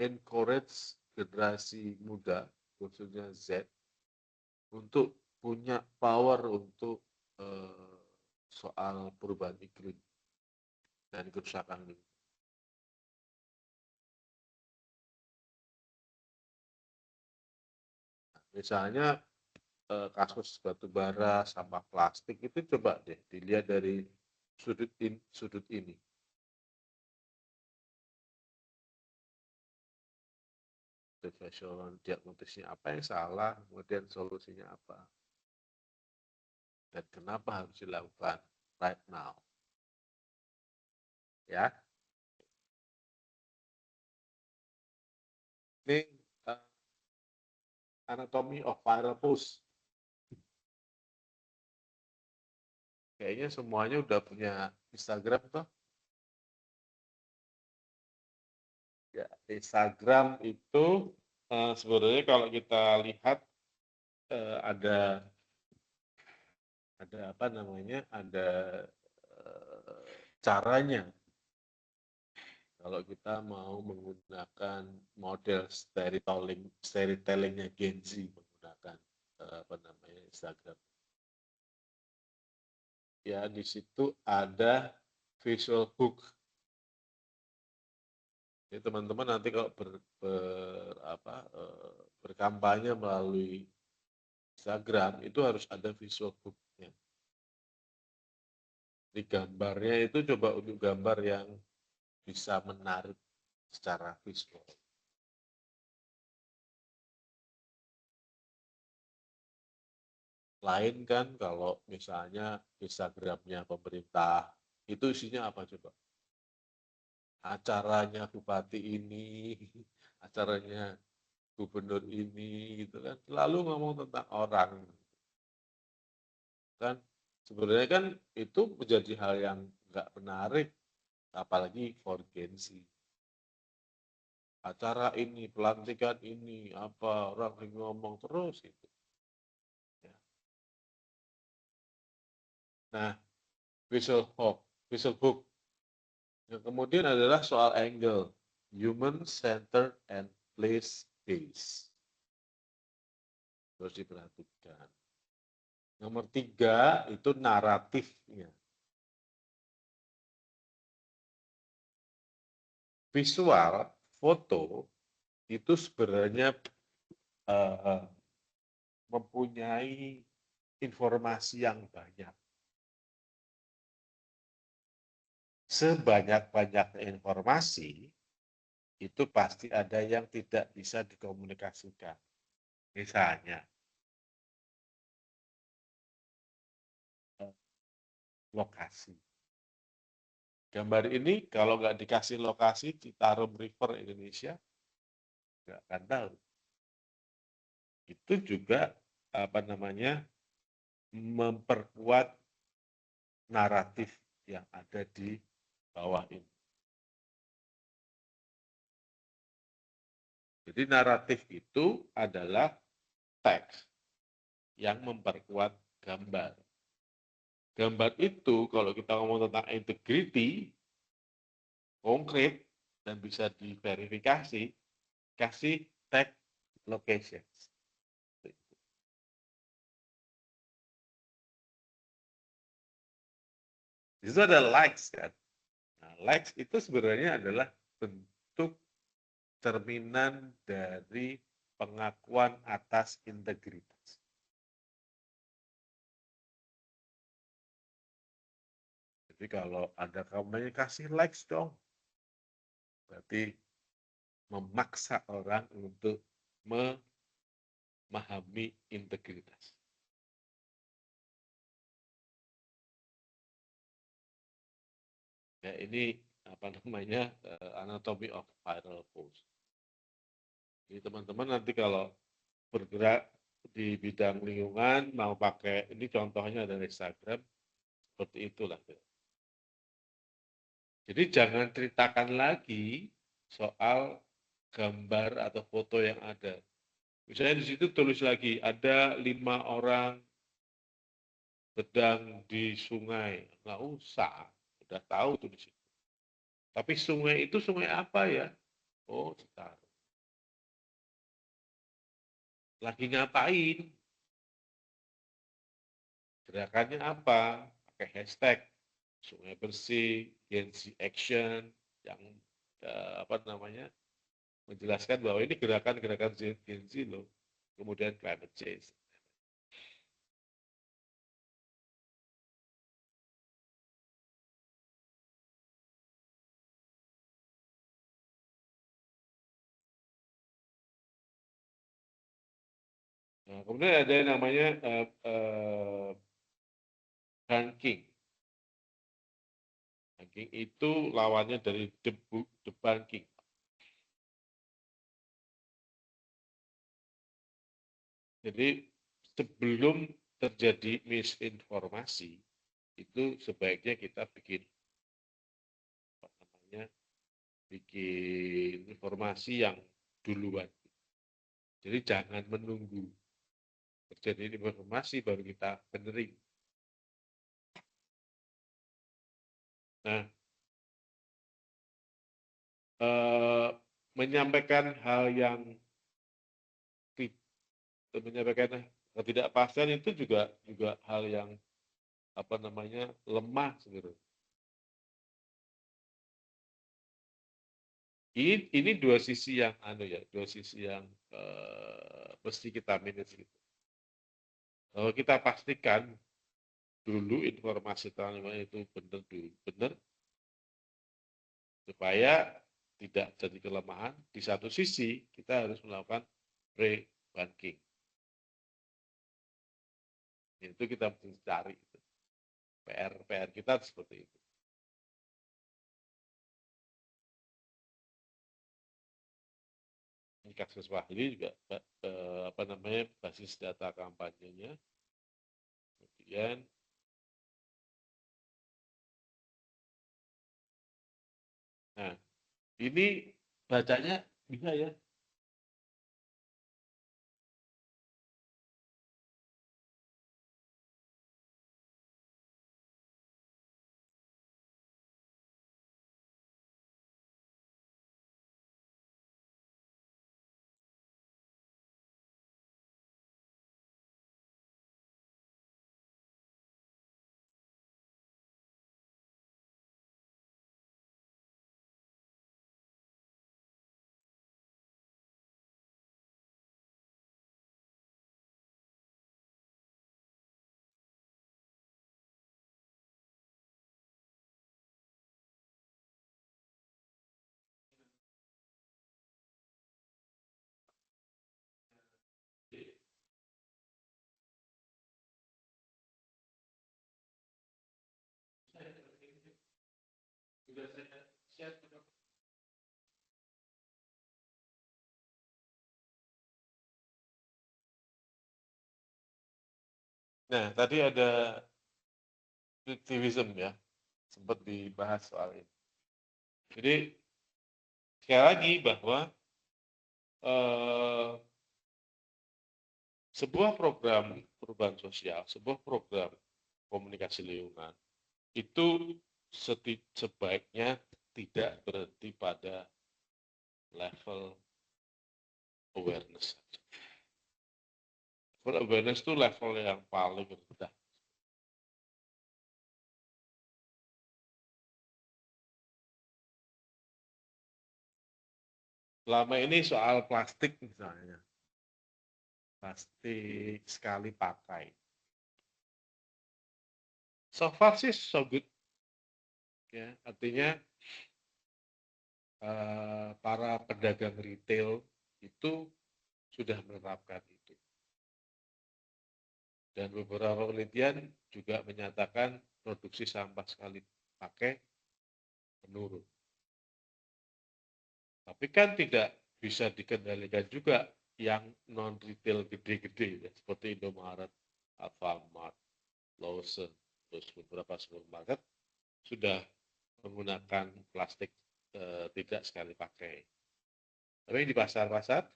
encourage generasi muda, khususnya Z, untuk punya power untuk soal perubahan iklim dan kerusakan lingkungan. Misalnya kasus batu bara, sampah plastik itu coba deh dilihat dari sudut ini. Diagnosisnya apa yang salah, kemudian solusinya apa. dan kenapa harus dilakukan right now. Ya. Ini anatomy of viral post. Kayaknya semuanya udah punya Instagram toh. Ya, Instagram itu sebenarnya kalau kita lihat ada apa namanya, ada caranya. Kalau kita mau menggunakan model storytellingnya Gen Z menggunakan apa namanya Instagram. Ya, di situ ada visual hook. Jadi teman-teman nanti kalau berkampanye melalui Instagram itu harus ada visual hook-nya. Di gambarnya itu coba untuk gambar yang bisa menarik secara visual. Lain kan kalau misalnya Instagramnya pemerintah, itu isinya apa coba? Acaranya bupati ini, acaranya gubernur ini, gitu kan. Selalu ngomong tentang orang. Kan sebenarnya kan itu menjadi hal yang nggak menarik, apalagi for Gen Z. Acara ini, pelantikan ini, apa orang ngomong terus itu. Ya. Nah, visual hook. Yang kemudian adalah soal angle, human centered and place based. Terus diperhatikan. Nomor 3 itu naratifnya. Visual, foto itu sebenarnya mempunyai informasi yang banyak. Sebanyak-banyaknya informasi, itu pasti ada yang tidak bisa dikomunikasikan. Misalnya, lokasi. Gambar ini kalau nggak dikasih lokasi Citarum River Indonesia, nggak akan tahu. Itu juga apa namanya memperkuat naratif yang ada di bawah ini. Jadi naratif itu adalah teks yang memperkuat gambar. Gambar itu kalau kita ngomong tentang integrity, konkret, dan bisa diverifikasi, kasih tag location. Itu ada likes kan. Nah, likes itu sebenarnya adalah bentuk cerminan dari pengakuan atas integritas. Jadi kalau ada kampanye kasih likes dong, berarti memaksa orang untuk memahami integritas. Ya, ini apa namanya anatomy of viral post. Jadi teman-teman nanti kalau bergerak di bidang lingkungan mau pakai ini contohnya dari Instagram seperti itulah. Jadi jangan ceritakan lagi soal gambar atau foto yang ada. Misalnya di situ tulis lagi ada 5 orang sedang di sungai, nggak usah, udah tahu tuh di situ. Tapi sungai itu sungai apa ya? Oh, Citarum. Lagi ngapain? Gerakannya apa? Pakai hashtag sungai bersih, Gen Z Action, yang apa namanya menjelaskan bahwa ini gerakan-gerakan Gen Z loh. Kemudian climate change. Nah, kemudian ada yang namanya Banking. Banking itu lawannya dari debunking. Jadi sebelum terjadi misinformasi, itu sebaiknya kita bikin informasi yang duluan. Jadi jangan menunggu terjadi informasi baru kita benerin. Nah, menyampaikan hal yang menyampaikan ketidakpastian itu juga hal yang lemah sebenarnya. Ini dua sisi yang mesti kita manage gitu. Kalau kita pastikan dulu informasi tentang itu benar supaya tidak jadi kelemahan. Di satu sisi kita harus melakukan re-banking. Itu kita mesti cari. PR kita seperti itu. Kasus Wahli juga basis data kampanyenya. Kemudian nah, ini bacanya bisa ya. Nah, tadi ada aktivisme ya, sempat dibahas soal ini. Jadi sekali lagi bahwa sebuah program perubahan sosial, sebuah program komunikasi lingkungan itu sebaiknya tidak berhenti pada level awareness. Level awareness itu level yang paling rendah. Selama ini soal plastik misalnya, plastik sekali pakai. So far sih so good. Ya, artinya para pedagang retail itu sudah menerapkan itu. Dan beberapa penelitian juga menyatakan produksi sampah sekali pakai menurun. Tapi kan tidak bisa dikendalikan juga yang non-retail gede-gede, ya, seperti Indomaret, Alfamart, Lawson, terus beberapa supermarket sudah menggunakan plastik tidak sekali pakai. Tapi di pasar-pasar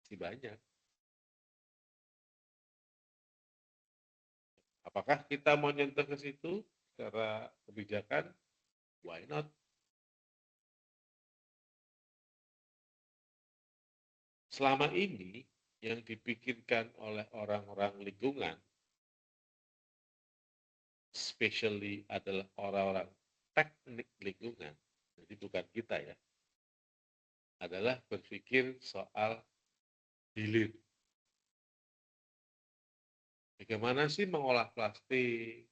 masih banyak. Apakah kita mau nyentuh ke situ secara kebijakan? Why not? Selama ini yang dipikirkan oleh orang-orang lingkungan, especially adalah orang-orang teknik lingkungan, jadi bukan kita ya, adalah berpikir soal hilir. Bagaimana sih mengolah plastik?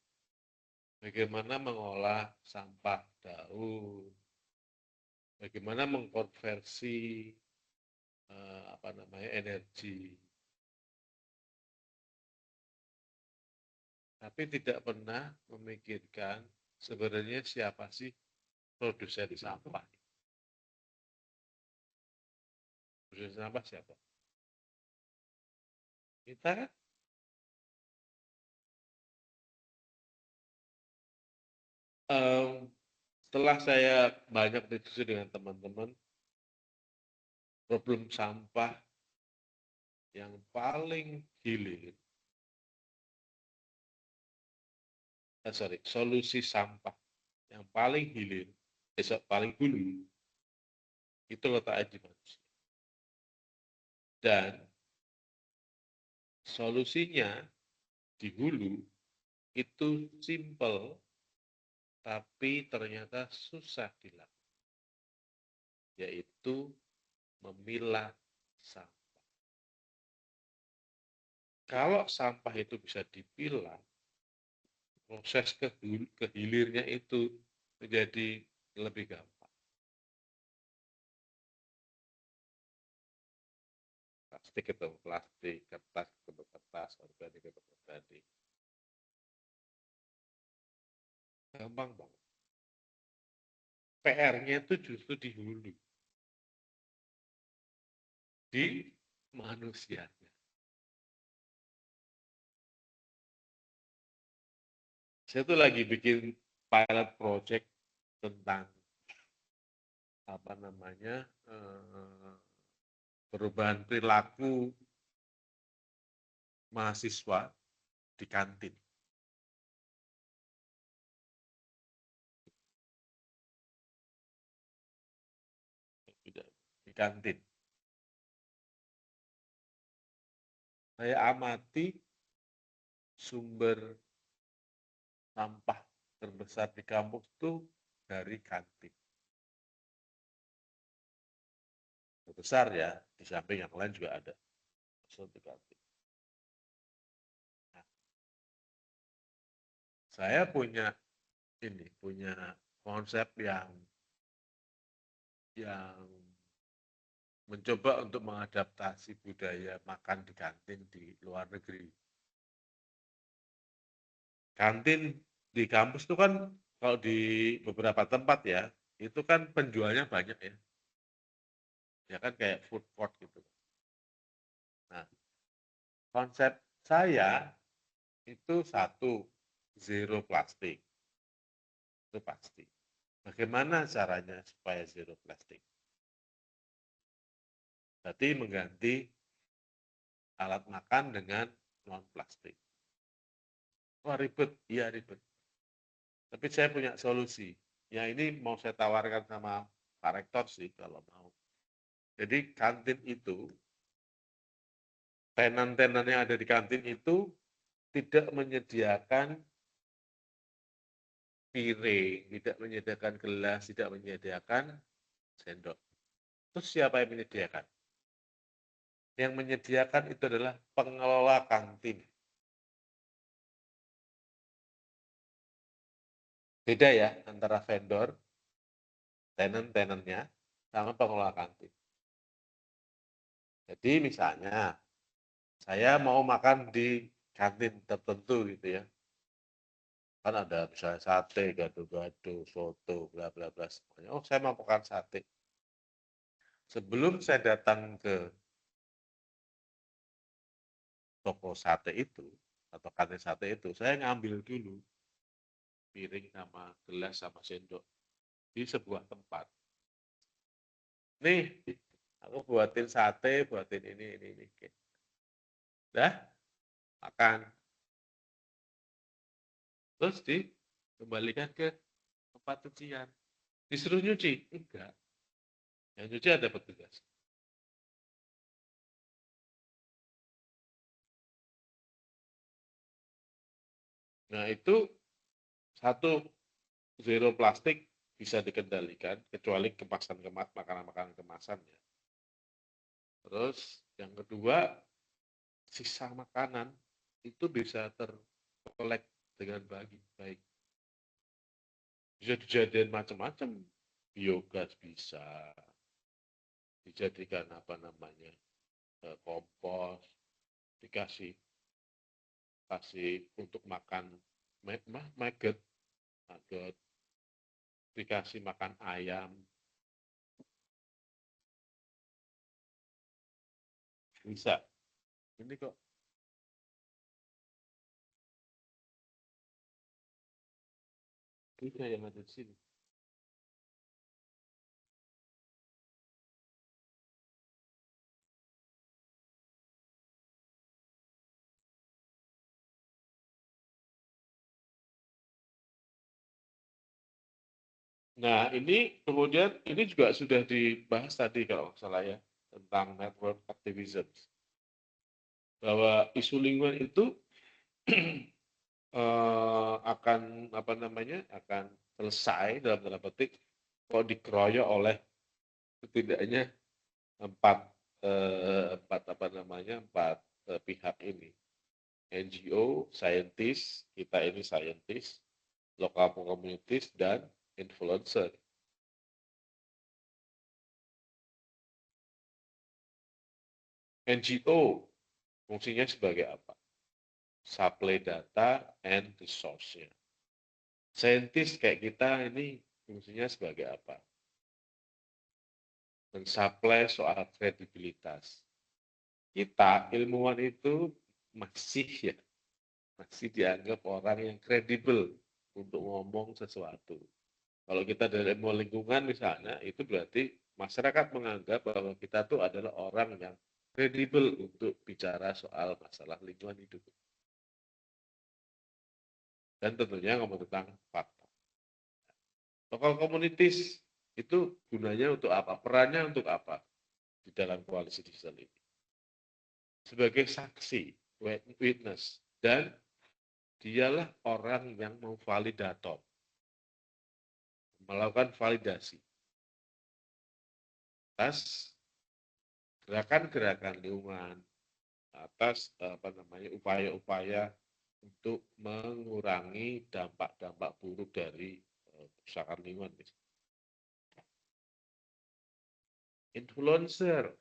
Bagaimana mengolah sampah daun? Bagaimana mengkonversi energi? tapi tidak pernah memikirkan sebenarnya siapa sih produsen sampah. Produsen sampah siapa? Kita kan. Setelah saya banyak diskusi dengan teman-teman, problem sampah yang paling hilir, solusi sampah yang paling hilir, paling hulu, itu letaknya di manusia. Dan solusinya di hulu itu simple, tapi ternyata susah dilakukan, yaitu memilah sampah. Kalau sampah itu bisa dipilah, proses ke hilirnya itu menjadi lebih gampang. Plastik ketemu plastik, kertas ketemu kertas, organik ketemu organik. Gampang banget. PR-nya itu justru di hulu. Di manusianya. Saya tuh lagi bikin pilot project tentang perubahan perilaku mahasiswa di kantin. Di kantin. Saya amati sumber sampah terbesar di kampus itu dari kantin. Terbesar ya, di samping yang lain juga ada. Di kantin. Nah, saya punya konsep yang mencoba untuk mengadaptasi budaya makan di kantin di luar negeri. Kantin di kampus itu kan kalau di beberapa tempat ya, itu kan penjualnya banyak ya. Ya kan kayak food court gitu. Nah, konsep saya itu zero plastik. Itu pasti. Bagaimana caranya supaya zero plastik? Berarti mengganti alat makan dengan non-plastik. Wah ribet, iya ribet. Tapi saya punya solusi. Ya ini mau saya tawarkan sama Pak Rektor sih kalau mau. Jadi kantin itu, tenan-tenan yang ada di kantin itu tidak menyediakan piring, tidak menyediakan gelas, tidak menyediakan sendok. Terus siapa yang menyediakan? Yang menyediakan itu adalah pengelola kantin. Beda ya antara vendor, tenan-tenannya, sama pengelola kantin. Jadi misalnya, saya mau makan di kantin tertentu gitu ya. Kan ada misalnya sate, gado-gado, soto, bla bla bla semuanya. Oh, saya mau makan sate. Sebelum saya datang ke toko sate itu atau kantin sate itu, saya ngambil dulu piring sama gelas sama sendok di sebuah tempat. Nih, aku buatin sate, buatin ini. Dah, makan. Terus dikembalikan ke tempat cucian. Disuruh nyuci? Enggak. Yang nyuci ada petugas. Nah itu zero plastik bisa dikendalikan kecuali makanan-makanan kemasan ya. Terus yang kedua, sisa makanan itu bisa terkolek dengan baik. Bisa dijadikan macam-macam, biogas bisa, dijadikan kompos, dikasih kasih untuk makan maggot, dikasih makan ayam, bisa. Ini kok bisa yang ada di sini. Nah, ini kemudian ini juga sudah dibahas tadi kalau nggak salah ya, tentang network activism. Bahwa isu lingkungan itu akan apa namanya, akan selesai dalam tanda petik kalau dikeroyok oleh setidaknya empat pihak ini. NGO, saintis, kita ini saintis, lokal communities, dan influencer. NGO fungsinya sebagai apa? Supply data and resource-nya. Saintis kayak kita ini fungsinya sebagai apa? Men-supply soal kredibilitas. Kita ilmuwan itu masih dianggap orang yang kredibel untuk ngomong sesuatu. Kalau kita dari ilmu lingkungan misalnya, itu berarti masyarakat menganggap bahwa kita tuh adalah orang yang kredibel untuk bicara soal masalah lingkungan hidup. Dan tentunya ngomong tentang fakta. Local communities itu gunanya untuk apa? Perannya untuk apa di dalam koalisi digital ini? Sebagai saksi, witness, dan dialah orang yang memvalidator, melakukan validasi atas gerakan-gerakan lingkungan, atas upaya-upaya untuk mengurangi dampak-dampak buruk dari kerusakan lingkungan. Influencer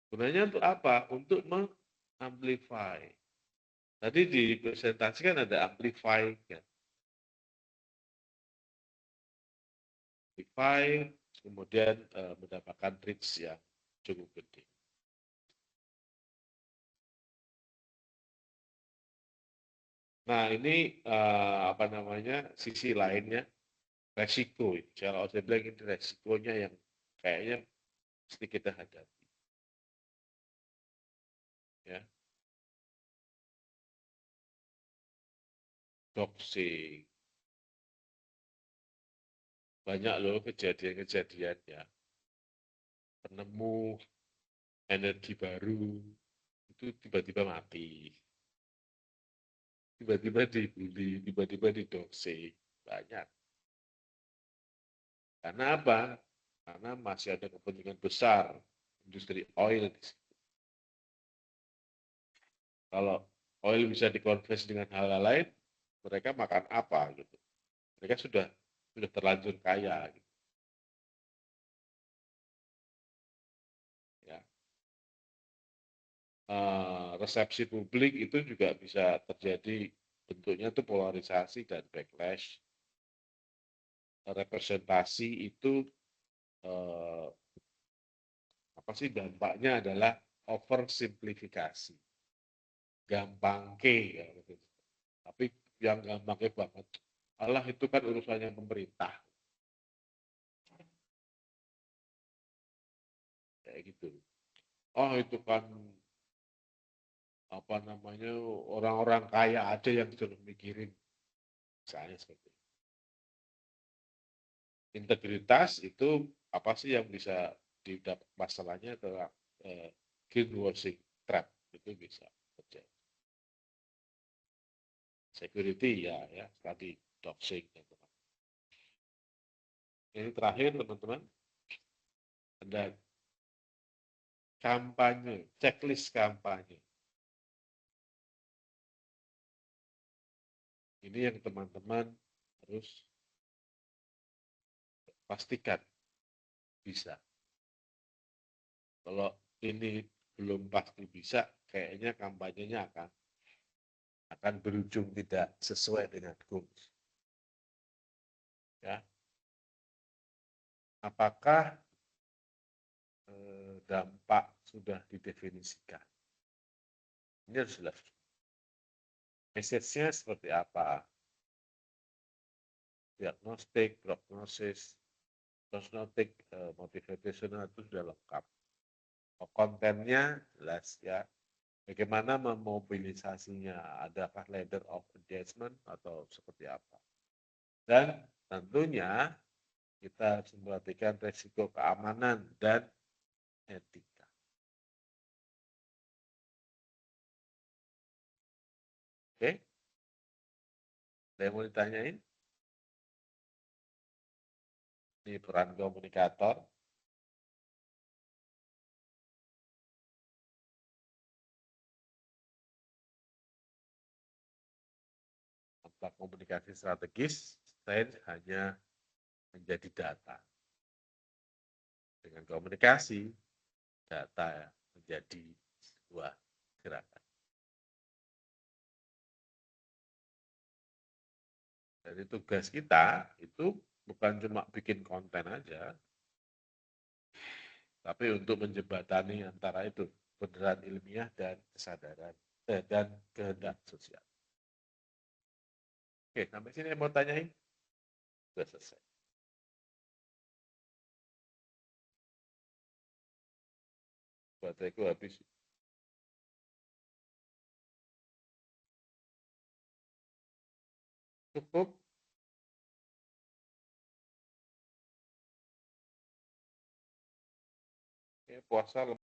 gunanya untuk apa? Untuk mengamplify. Tadi dipresentasikan ada amplify, kan? Amplify, kemudian mendapatkan reach yang cukup gede. Nah, ini sisi lainnya, resiko. Kalau saya bilang ini resikonya yang kayaknya mesti kita hadapi. Ya. Doxing. Banyak loh kejadian-kejadian ya. Penemu energi baru itu tiba-tiba mati. Tiba-tiba dibully, tiba-tiba didoxing. Banyak. Karena apa? Karena masih ada kepentingan besar industri oil di situ. Kalau oil bisa dikonversi dengan hal-hal lain, mereka makan apa gitu. Mereka sudah terlanjur kaya gitu. Ya. Resepsi publik itu juga bisa terjadi, bentuknya itu polarisasi dan backlash. Representasi itu dampaknya adalah oversimplifikasi, gampang ya, gitu. Tapi yang gampangnya banget, Allah itu kan urusannya pemerintah, kayak gitu. Oh itu kan orang-orang kaya aja yang suruh mikirin, misalnya seperti itu. Integritas itu apa sih yang bisa didapat, masalahnya adalah greenwashing trap, itu bisa terjadi. Security ya tadi doxing teman-teman. Ini terakhir teman-teman, ada kampanye, checklist kampanye. Ini yang teman-teman harus pastikan bisa. Kalau ini belum pasti bisa, kayaknya kampanyenya akan akan berujung tidak sesuai dengan goals. Ya. Apakah dampak sudah didefinisikan? Ini harus jelas. Message-nya seperti apa? Diagnostik, prognosis, diagnostik, motivational itu sudah lengkap. Kontennya jelas ya. Bagaimana memobilisasinya? Adakah ladder of engagement atau seperti apa? Dan tentunya kita harus memperhatikan resiko keamanan dan etika. Oke? Ada yang mau ditanyain? Ini peran komunikator. Tentang komunikasi strategis, saya hanya menjadi data. Dengan komunikasi, data menjadi sebuah gerakan. Jadi tugas kita itu bukan cuma bikin konten aja, tapi untuk menjembatani antara itu kebenaran ilmiah dan kesadaran dan kehendak sosial. Oke, sampai sini mau tanyain? Sudah selesai. Bateraiku habis. Cukup. Puasa